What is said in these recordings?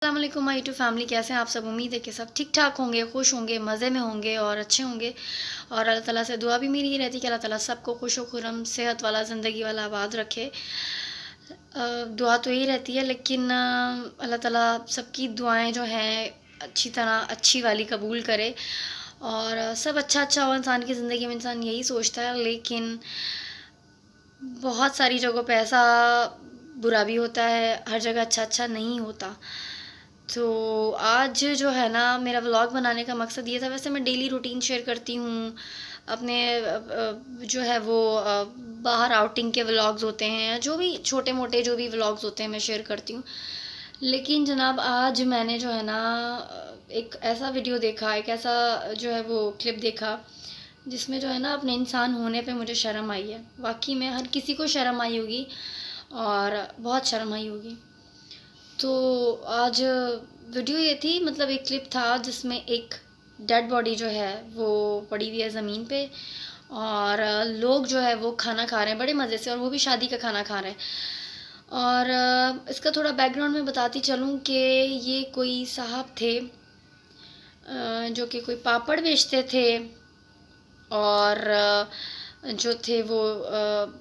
السلام علیکم مائی to family, کیسے ہیں آپ سب؟ امید ہے کہ سب ٹھیک ٹھاک ہوں گے، خوش ہوں گے، مزے میں ہوں گے اور اچھے ہوں گے. اور اللہ تعالیٰ سے دعا بھی میری یہ رہتی ہے کہ اللہ تعالیٰ سب کو خوش و خرم، صحت والا، زندگی والا آباد رکھے. دعا تو یہی رہتی ہے، لیکن اللہ تعالیٰ سب کی دعائیں جو ہیں اچھی طرح اچھی والی قبول کرے اور سب اچھا اچھا ہو انسان کی زندگی میں. انسان یہی سوچتا ہے، لیکن بہت ساری جگہوں پہ ایسا برا بھی ہوتا ہے، ہر جگہ اچھا اچھا نہیں ہوتا. تو آج جو ہے نا، میرا ولاگ بنانے کا مقصد یہ تھا. ویسے میں ڈیلی روٹین شیئر کرتی ہوں اپنے جو ہے وہ باہر آؤٹنگ کے ولاگز ہوتے ہیں، جو بھی چھوٹے موٹے جو بھی ولاگز ہوتے ہیں میں شیئر کرتی ہوں. لیکن جناب آج میں نے جو ہے نا ایک ایسا ویڈیو دیکھا، ایک ایسا جو ہے وہ کلپ دیکھا جس میں جو ہے نا اپنے انسان ہونے پہ مجھے شرم آئی ہے. واقعی میں ہر کسی کو شرم آئی ہوگی اور بہت شرم آئی ہوگی. تو آج ویڈیو یہ تھی، مطلب ایک کلپ تھا جس میں ایک ڈیڈ باڈی جو ہے وہ پڑی ہوئی ہے زمین پہ اور لوگ جو ہے وہ کھانا کھا رہے ہیں بڑے مزے سے، اور وہ بھی شادی کا کھانا کھا رہے ہیں. اور اس کا تھوڑا بیک گراؤنڈ میں بتاتی چلوں کہ یہ کوئی صاحب تھے جو کہ کوئی پاپڑ بیچتے تھے، اور جو تھے وہ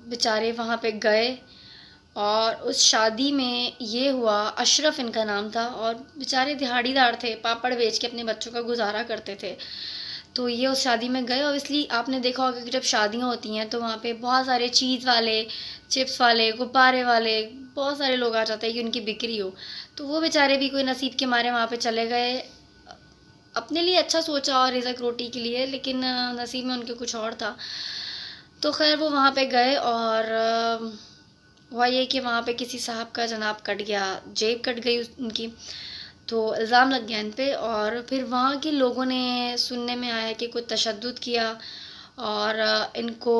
بیچارے وہاں پہ گئے اور اس شادی میں یہ ہوا. اشرف ان کا نام تھا اور بیچارے دہاڑی دار تھے، پاپڑ بیچ کے اپنے بچوں کا گزارا کرتے تھے. تو یہ اس شادی میں گئے، اور اس لیے آپ نے دیکھا ہوگا کہ جب شادیاں ہوتی ہیں تو وہاں پہ بہت سارے چیز والے، چپس والے، غبارے والے، بہت سارے لوگ آ جاتے ہیں کہ ان کی بکری ہو. تو وہ بیچارے بھی کوئی نصیب کے مارے وہاں پہ چلے گئے. اپنے لیے اچھا سوچا اور رزق روٹی کے لیے، لیکن نصیب میں ان کے کچھ اور تھا. تو خیر وہ وہاں پہ گئے اور ہوا یہ کہ وہاں پہ کسی صاحب کا جناب کٹ گیا، جیب کٹ گئی ان کی. تو الزام لگ گیا ان پہ، اور پھر وہاں کے لوگوں نے سننے میں آیا کہ کوئی تشدد کیا اور ان کو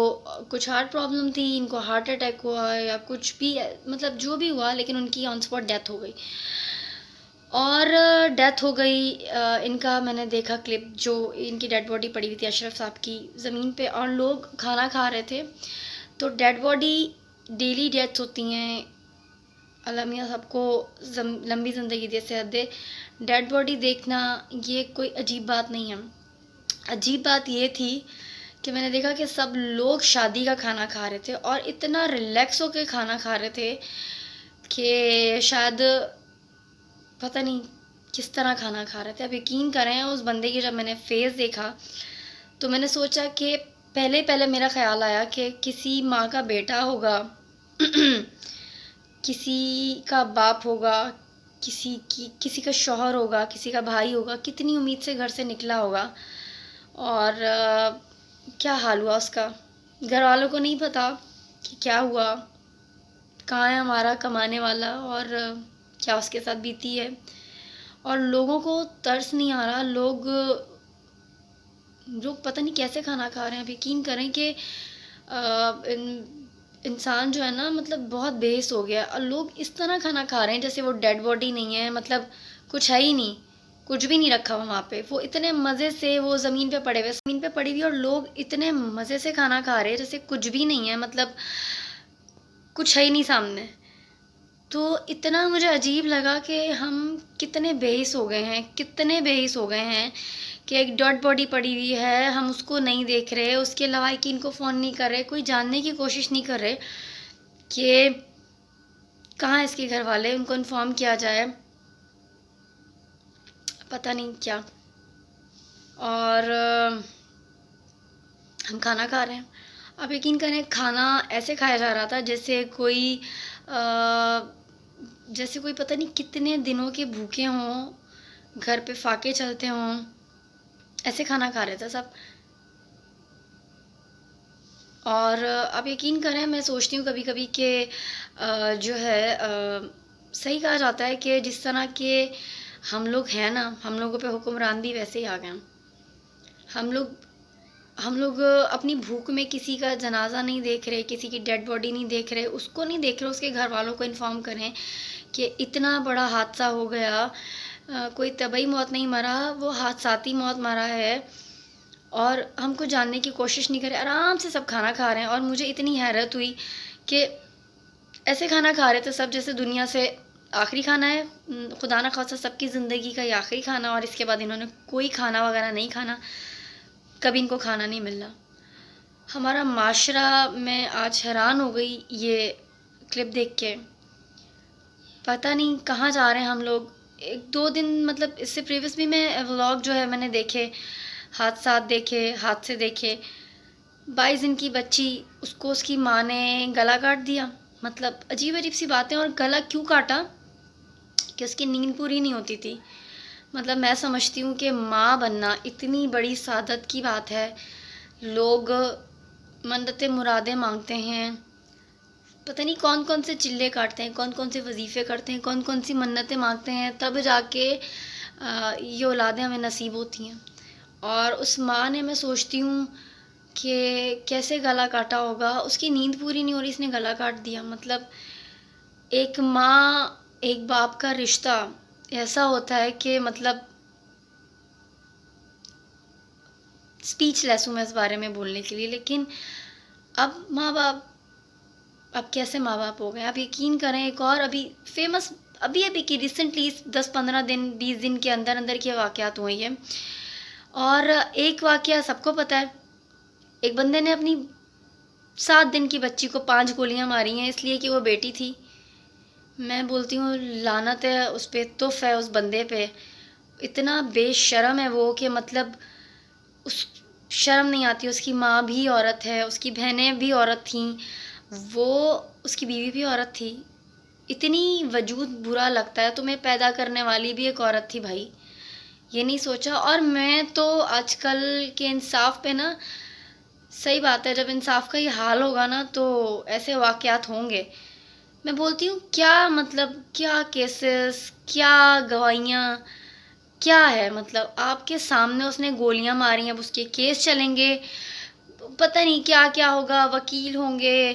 کچھ ہارٹ پرابلم تھی، ان کو ہارٹ اٹیک ہوا یا کچھ بھی، مطلب جو بھی ہوا، لیکن ان کی آن اسپاٹ ڈیتھ ہو گئی. اور ڈیتھ ہو گئی ان کا. میں نے دیکھا کلپ، جو ان کی ڈیڈ باڈی پڑی ہوئی تھی اشرف صاحب کی زمین پہ، اور لوگ کھانا کھا رہے تھے. تو ڈیڈ باڈی ڈیلی ڈیتھ ہوتی ہیں، اللہ میاں سب کو لمبی زندگی دے، صحت دے. ڈیڈ باڈی دیکھنا یہ کوئی عجیب بات نہیں ہے. عجیب بات یہ تھی کہ میں نے دیکھا کہ سب لوگ شادی کا کھانا کھا رہے تھے اور اتنا ریلیکس ہو کے کھانا کھا رہے تھے کہ شاید پتہ نہیں کس طرح کھانا کھا رہے تھے. اب یقین کریں، اس بندے کی جب میں نے فیس دیکھا تو میں نے سوچا کہ پہلے میرا خیال آیا کہ کسی ماں کا بیٹا ہوگا، کسی کا باپ ہوگا، کسی کا شوہر ہوگا، کسی کا بھائی ہوگا، کتنی امید سے گھر سے نکلا ہوگا اور کیا حال ہوا اس کا. گھر والوں کو نہیں پتا کہ کیا ہوا، کہاں ہے ہمارا کمانے والا، اور کیا اس کے ساتھ بیتی ہے. اور لوگوں کو ترس نہیں آ رہا، لوگ پتہ نہیں کیسے کھانا کھا رہے ہیں. اب یقین کریں کہ انسان جو ہے نا، مطلب بہت بے حس ہو گیا، اور لوگ اس طرح کھانا کھا رہے ہیں جیسے وہ ڈیڈ باڈی نہیں ہے، مطلب کچھ ہے ہی نہیں، کچھ بھی نہیں رکھا وہاں پہ. وہ اتنے مزے سے وہ زمین پہ پڑے ہوئے اور لوگ اتنے مزے سے کھانا کھا رہے ہیں جیسے کچھ بھی نہیں ہے، مطلب کچھ ہے ہی نہیں سامنے. تو اتنا مجھے عجیب لگا کہ ہم کتنے بے حس ہو گئے ہیں، کتنے بے حس ہو گئے ہیں کہ ایک ڈیڈ باڈی پڑی ہوئی ہے، ہم اس کو نہیں دیکھ رہے، اس کے لوائقین کو فون نہیں کر رہے، کوئی جاننے کی کوشش نہیں کر رہے کہ کہاں اس کے گھر والے، ان کو انفارم کیا جائے، پتہ نہیں کیا. اور ہم کھانا کھا رہے ہیں. اب یقین کریں، کھانا ایسے کھایا جا رہا تھا جیسے کوئی پتہ نہیں کتنے دنوں کے بھوکے ہوں، گھر پہ فاقے چلتے ہوں، ایسے کھانا کھا رہے تھے سب. اور اب یقین کریں، میں سوچتی ہوں کبھی کبھی کہ جو ہے صحیح کہا جاتا ہے کہ جس طرح کہ ہم لوگ ہیں نا، ہم لوگوں پہ حکمران بھی ویسے ہی آ گئے. ہم لوگ اپنی بھوک میں کسی کا جنازہ نہیں دیکھ رہے، کسی کی ڈیڈ باڈی نہیں دیکھ رہے، اس کو نہیں دیکھ رہے، اس کے گھر والوں کو انفارم کریں کہ اتنا بڑا حادثہ ہو گیا. کوئی طبعی موت نہیں مرا، وہ حادثاتی موت مرا ہے، اور ہم کو جاننے کی کوشش نہیں کرے، آرام سے سب کھانا کھا رہے ہیں. اور مجھے اتنی حیرت ہوئی کہ ایسے کھانا کھا رہے تھے سب جیسے دنیا سے آخری کھانا ہے، خدا نہ خواستہ سب کی زندگی کا یہ آخری کھانا، اور اس کے بعد انہوں نے کوئی کھانا وغیرہ نہیں کھانا، کبھی ان کو کھانا نہیں ملنا۔ ہمارا معاشرہ، میں آج حیران ہو گئی یہ کلپ دیکھ کے، پتہ نہیں کہاں جا رہے ہیں ہم لوگ۔ ایک دو دن مطلب اس سے پریویس بھی میں ولاگ جو ہے میں نے دیکھے، حادثات دیکھے، حادثے دیکھے۔ 22 دن کی بچی، اس کو اس کی ماں نے گلا کاٹ دیا، مطلب عجیب عجیب سی باتیں۔ اور گلا کیوں کاٹا؟ کہ اس کی نیند پوری نہیں ہوتی تھی۔ مطلب میں سمجھتی ہوں کہ ماں بننا اتنی بڑی سعادت کی بات ہے۔ لوگ منتیں مرادیں مانگتے ہیں، پتہ نہیں کون کون سے چلے کاٹتے ہیں، کون کون سے وظیفے کرتے ہیں، کون کون سی منتیں مانگتے ہیں، تب جا کے یہ اولادیں ہمیں نصیب ہوتی ہیں۔ اور اس ماں نے، میں سوچتی ہوں کہ کیسے گلا کاٹا ہوگا، اس کی نیند پوری نہیں ہو رہی، اس نے گلا کاٹ دیا۔ مطلب ایک ماں ایک باپ کا رشتہ ایسا ہوتا ہے کہ مطلب اسپیچ لیس ہوں میں اس بارے میں بولنے کے لیے۔ لیکن اب ماں باپ، اب کیسے ماں باپ ہو گئے؟ آپ یقین کریں، ایک اور ابھی فیمس، ابھی کی ریسنٹلی 10-15 دن 20 دن کے اندر اندر کے واقعات ہوئے ہیں۔ اور ایک واقعہ سب کو پتہ ہے، ایک بندے نے اپنی 7 دن کی بچی کو 5 گولیاں ماری ہیں، اس لیے کہ وہ بیٹی تھی۔ میں بولتی ہوں لعنت ہے اس پہ، تف ہے اس بندے پہ، اتنا بے شرم ہے وہ کہ مطلب اس شرم نہیں آتی۔ اس کی ماں بھی عورت ہے، اس کی بہنیں بھی عورت تھیں، وہ اس کی بیوی بھی عورت تھی۔ اتنی وجود برا لگتا ہے، تمہیں پیدا کرنے والی بھی ایک عورت تھی بھائی، یہ نہیں سوچا۔ اور میں تو آج کل کے انصاف پہ نا، صحیح بات ہے، جب انصاف کا یہ حال ہوگا نا تو ایسے واقعات ہوں گے۔ میں بولتی ہوں کیا مطلب، کیا کیسز، کیا گواہیاں، کیا ہے مطلب آپ کے سامنے اس نے گولیاں ماری ہیں، اب اس کے کیس چلیں گے، پتہ نہیں کیا کیا ہوگا، وکیل ہوں گے،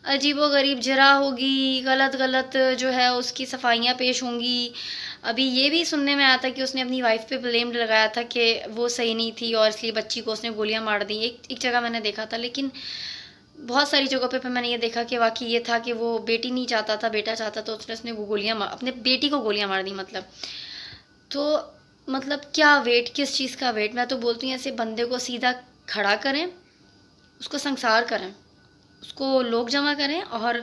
عجیب و غریب جرح ہوگی، غلط غلط جو ہے اس کی صفائیاں پیش ہوں گی۔ ابھی یہ بھی سننے میں آیا تھا کہ اس نے اپنی وائف پہ بلیم لگایا تھا کہ وہ صحیح نہیں تھی اور اس لیے بچی کو اس نے گولیاں مار دیں۔ ایک جگہ میں نے دیکھا تھا، لیکن بہت ساری جگہوں پہ میں نے یہ دیکھا کہ واقعی یہ تھا کہ وہ بیٹی نہیں چاہتا تھا، بیٹا چاہتا، تو اس نے گولیاں اپنے بیٹی کو گولیاں مار دی۔ مطلب تو مطلب کیا ویٹ، کس چیز کا ویٹ؟ میں تو بولتی ہوں ایسے بندے کو سیدھا کھڑا کریں، اس کو سنسار کریں، اس کو لوگ جمع کریں اور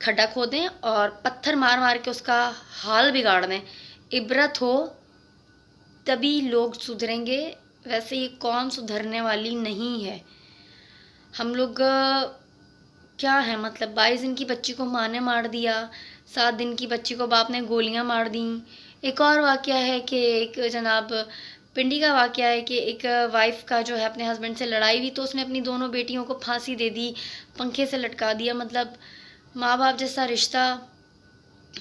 کھڈا کھودیں اور پتھر مار مار کے اس کا حال بگاڑ دیں۔ عبرت ہو تبھی لوگ سدھریں گے، ویسے یہ قوم سدھرنے والی نہیں ہے۔ ہم لوگ کیا ہے مطلب 22 دن کی بچی کو ماں نے مار دیا، 7 دن کی بچی کو باپ نے گولیاں مار دیں۔ ایک اور واقعہ ہے کہ ایک جناب پنڈی کا واقعہ ہے کہ ایک وائف کا جو ہے اپنے ہسبینڈ سے لڑائی ہوئی تو اس نے اپنی دونوں بیٹیوں کو پھانسی دے دی، پنکھے سے لٹکا دیا۔ مطلب ماں باپ جیسا رشتہ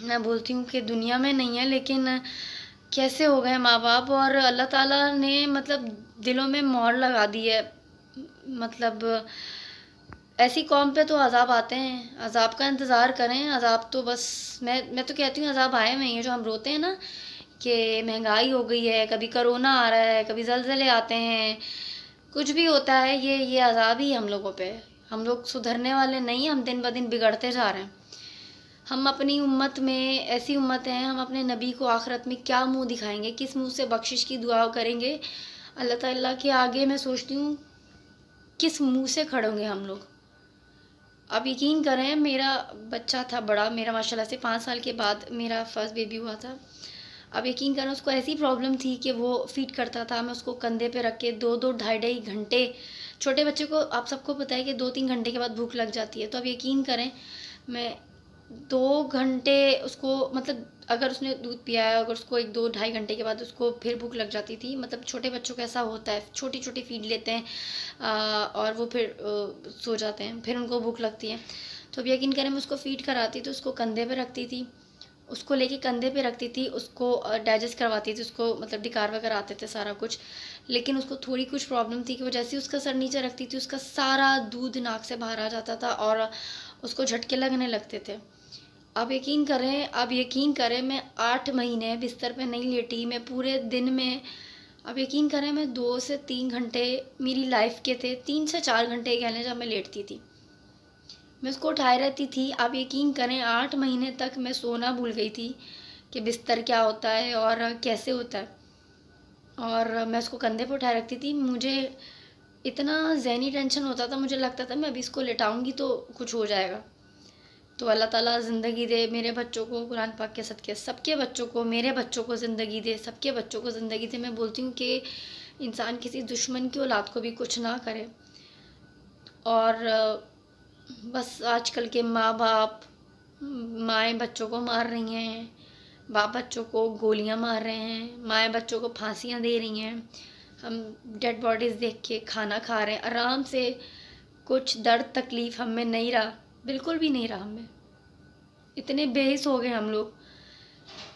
میں بولتی ہوں کہ دنیا میں نہیں ہے، لیکن کیسے ہو گئے ماں باپ، اور اللہ تعالیٰ نے مطلب دلوں میں مہر لگا دی ہے۔ مطلب ایسی قوم پہ تو عذاب آتے ہیں، عذاب کا انتظار کریں۔ عذاب تو بس میں تو کہتی ہوں عذاب آئے ہوئے ہیں، جو ہم روتے ہیں نا کہ مہنگائی ہو گئی ہے، کبھی کرونا آ رہا ہے، کبھی زلزلے آتے ہیں، کچھ بھی ہوتا ہے، یہ عذاب ہی ہم لوگوں پہ۔ ہم لوگ سدھرنے والے نہیں، ہم دن بدن بگڑتے جا رہے ہیں۔ ہم اپنی امت میں، ایسی امت ہیں، ہم اپنے نبی کو آخرت میں کیا منہ دکھائیں گے، کس منہ سے بخشش کی دعا کریں گے اللہ تعالیٰ کے آگے؟ میں سوچتی ہوں کس منہ سے کھڑے ہوں گے ہم لوگ۔ آپ یقین کریں، میرا بچہ تھا بڑا، میرا ماشاءاللہ سے 5 سال کے بعد میرا فرسٹ بیبی ہوا تھا۔ اب یقین کریں اس کو ایسی پرابلم تھی کہ وہ فیڈ کرتا تھا، میں اس کو کندھے پہ رکھ کے 2-2 ڈھائی گھنٹے، چھوٹے بچے کو آپ سب کو پتہ ہے کہ 2-3 گھنٹے کے بعد بھوک لگ جاتی ہے، تو اب یقین کریں میں 2 گھنٹے اس کو، مطلب اگر اس نے دودھ پیا ہے، اگر اس کو 1-2 ڈھائی گھنٹے کے بعد اس کو پھر بھوک لگ جاتی تھی۔ مطلب چھوٹے بچوں کو ایسا ہوتا ہے، چھوٹی چھوٹی فیڈ لیتے ہیں اور وہ پھر سو جاتے ہیں، پھر ان کو بھوک لگتی ہے۔ تو اب یقین کریں میں اس کو فیڈ کراتی تو اس کو کندھے پہ رکھتی تھی، اس کو لے کے کندھے پہ رکھتی تھی، اس کو ڈائجسٹ کرواتی تھی، اس کو مطلب ڈکار وغیرہ آتے تھے سارا کچھ، لیکن اس کو تھوڑی کچھ پرابلم تھی کہ وہ جیسے ہی اس کا سر نیچے رکھتی تھی اس کا سارا دودھ ناک سے باہر آ جاتا تھا اور اس کو جھٹکے لگنے لگتے تھے۔ اب یقین کریں میں 8 مہینے بستر پہ نہیں لیٹی، میں پورے دن میں، اب یقین کریں میں 2 سے 3 گھنٹے میری لائف کے تھے، 3 سے 4 گھنٹے کہہ لیں جب میں لیٹتی تھی۔ میں اس کو اٹھائے رہتی تھی. آپ یقین کریں 8 مہینے تک میں سونا بھول گئی تھی کہ بستر کیا ہوتا ہے اور کیسے ہوتا ہے. اور میں اس کو کندھے پہ اٹھائے رکھتی تھی. مجھے اتنا ذہنی ٹینشن ہوتا تھا, مجھے لگتا تھا میں ابھی اس کو لٹاؤں گی تو کچھ ہو جائے گا. تو اللہ تعالیٰ زندگی دے میرے بچوں کو, قرآن پاک کے صدقے سب کے بچوں کو, میرے بچوں کو زندگی دے, سب کے بچوں کو زندگی دے. میں بولتی ہوں کہ انسان کسی دشمن کی اولاد کو بھی کچھ نہ کرے. اور بس آج کل کے ماں باپ, مائیں بچوں کو مار رہی ہیں, باپ بچوں کو گولیاں مار رہے ہیں, مائیں بچوں کو پھانسیاں دے رہی ہیں. ہم ڈیڈ باڈیز دیکھ کے کھانا کھا رہے ہیں آرام سے. کچھ درد تکلیف ہم میں نہیں رہا, بالکل بھی نہیں رہا. ہم میں اتنے بے حس ہو گئے ہم لوگ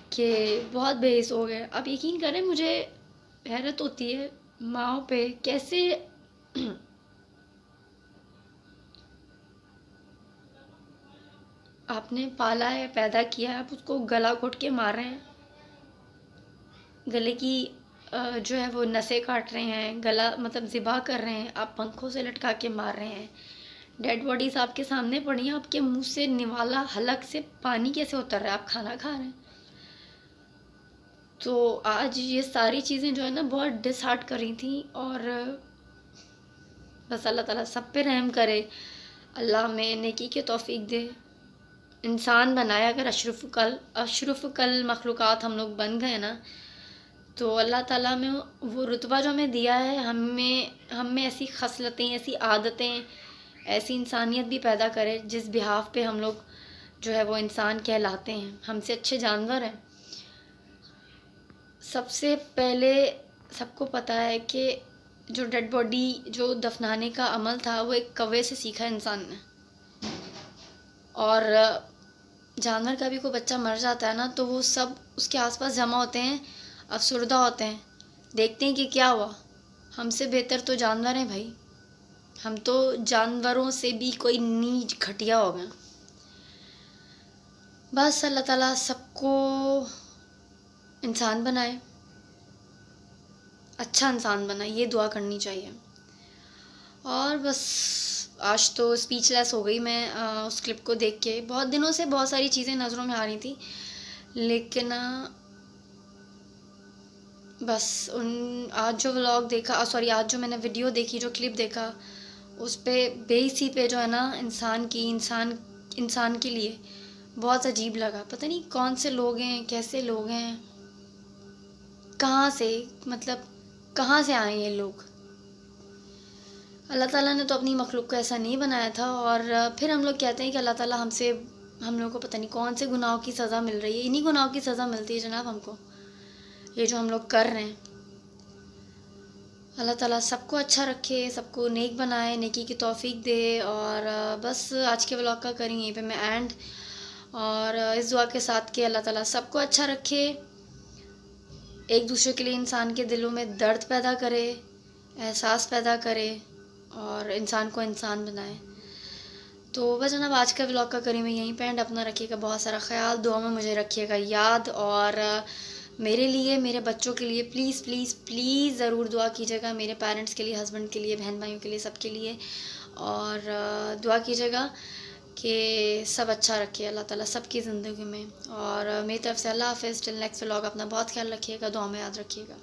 کہ بہت بے حس ہو گئے. آپ یقین کریں مجھے حیرت ہوتی ہے ماؤں پہ کیسے آپ نے پالا ہے, پیدا کیا ہے, آپ اس کو گلا گھوٹ کے مار رہے ہیں. گلے کی جو ہے وہ نسیں کاٹ رہے ہیں, گلا مطلب ذبح کر رہے ہیں, آپ پنکھوں سے لٹکا کے مار رہے ہیں. ڈیڈ باڈیز آپ کے سامنے پڑی ہیں, آپ کے منہ سے نوالا حلق سے پانی کیسے اتر رہا ہے, آپ کھانا کھا رہے ہیں. تو آج یہ ساری چیزیں جو ہے نا بہت ڈس ہارٹ کر رہی تھیں. اور بس اللہ تعالیٰ سب پہ رحم کرے, اللہ ہمیں نیکی کے توفیق دے. انسان بنایا, اگر اشرف کل مخلوقات ہم لوگ بن گئے نا, تو اللہ تعالیٰ میں وہ رتبہ جو ہمیں دیا ہے, ہم میں ایسی خصلتیں, ایسی عادتیں, ایسی انسانیت بھی پیدا کرے جس بہاف پہ ہم لوگ جو ہے وہ انسان کہلاتے ہیں. ہم سے اچھے جانور ہیں. سب سے پہلے سب کو پتہ ہے کہ جو ڈیڈ باڈی جو دفنانے کا عمل تھا وہ ایک کوے سے سیکھا انسان نے. اور جانور کا بھی کوئی بچہ مر جاتا ہے نا تو وہ سب اس کے آس پاس جمع ہوتے ہیں, افسردہ ہوتے ہیں, دیکھتے ہیں کہ کیا ہوا. ہم سے بہتر تو جانور ہیں بھائی, ہم تو جانوروں سے بھی کوئی نیچ گھٹیا ہو گئے. بس اللہ تعالیٰ سب کو انسان بنائے, اچھا انسان بنائے, یہ دعا کرنی چاہیے. اور بس آج تو اسپیچ لیس ہو گئی میں اس کلپ کو دیکھ کے. بہت دنوں سے بہت ساری چیزیں نظروں میں آ رہی تھیں, لیکن بس آج جو ولاگ دیکھا, آج جو میں نے ویڈیو دیکھی, جو کلپ دیکھا, اس پہ بے حسی پہ جو ہے نا انسان کے لیے بہت عجیب لگا. پتہ نہیں کون سے لوگ ہیں, کیسے لوگ ہیں, کہاں سے, مطلب کہاں سے آئے یہ لوگ. اللہ تعالیٰ نے تو اپنی مخلوق کو ایسا نہیں بنایا تھا. اور پھر ہم لوگ کہتے ہیں کہ اللہ تعالیٰ ہم لوگوں کو پتہ نہیں کون سے گناہوں کی سزا مل رہی ہے. انہی گناہوں کی سزا ملتی ہے جناب ہم کو, یہ جو ہم لوگ کر رہے ہیں. اللہ تعالیٰ سب کو اچھا رکھے, سب کو نیک بنائے, نیکی کی توفیق دے. اور بس آج کے ولاگ کا کریں یہیں پہ میں اینڈ. اور اس دعا کے ساتھ کہ اللہ تعالیٰ سب کو اچھا رکھے, ایک دوسرے کے لیے انسان کے دلوں میں درد پیدا کرے, احساس پیدا کرے, اور انسان کو انسان بنائے. تو بس جناب آج کا ولاگ کا کریں میں یہیں پہ اینڈ. اپنا رکھیے گا بہت سارا خیال, دعا میں مجھے رکھیے گا یاد. اور میرے لیے, میرے بچوں کے لیے پلیز پلیز پلیز ضرور دعا کیجیے گا. میرے پیرنٹس کے لیے, ہسبینڈ کے لیے, بہن بھائیوں کے لیے, سب کے لیے. اور دعا کیجیے گا کہ سب اچھا رکھے اللہ تعالیٰ سب کی زندگی میں. اور میری طرف سے اللہ حافظ, ٹل نیکسٹ ولاگ. اپنا بہت خیال رکھیے گا, دعا میں یاد رکھیے گا.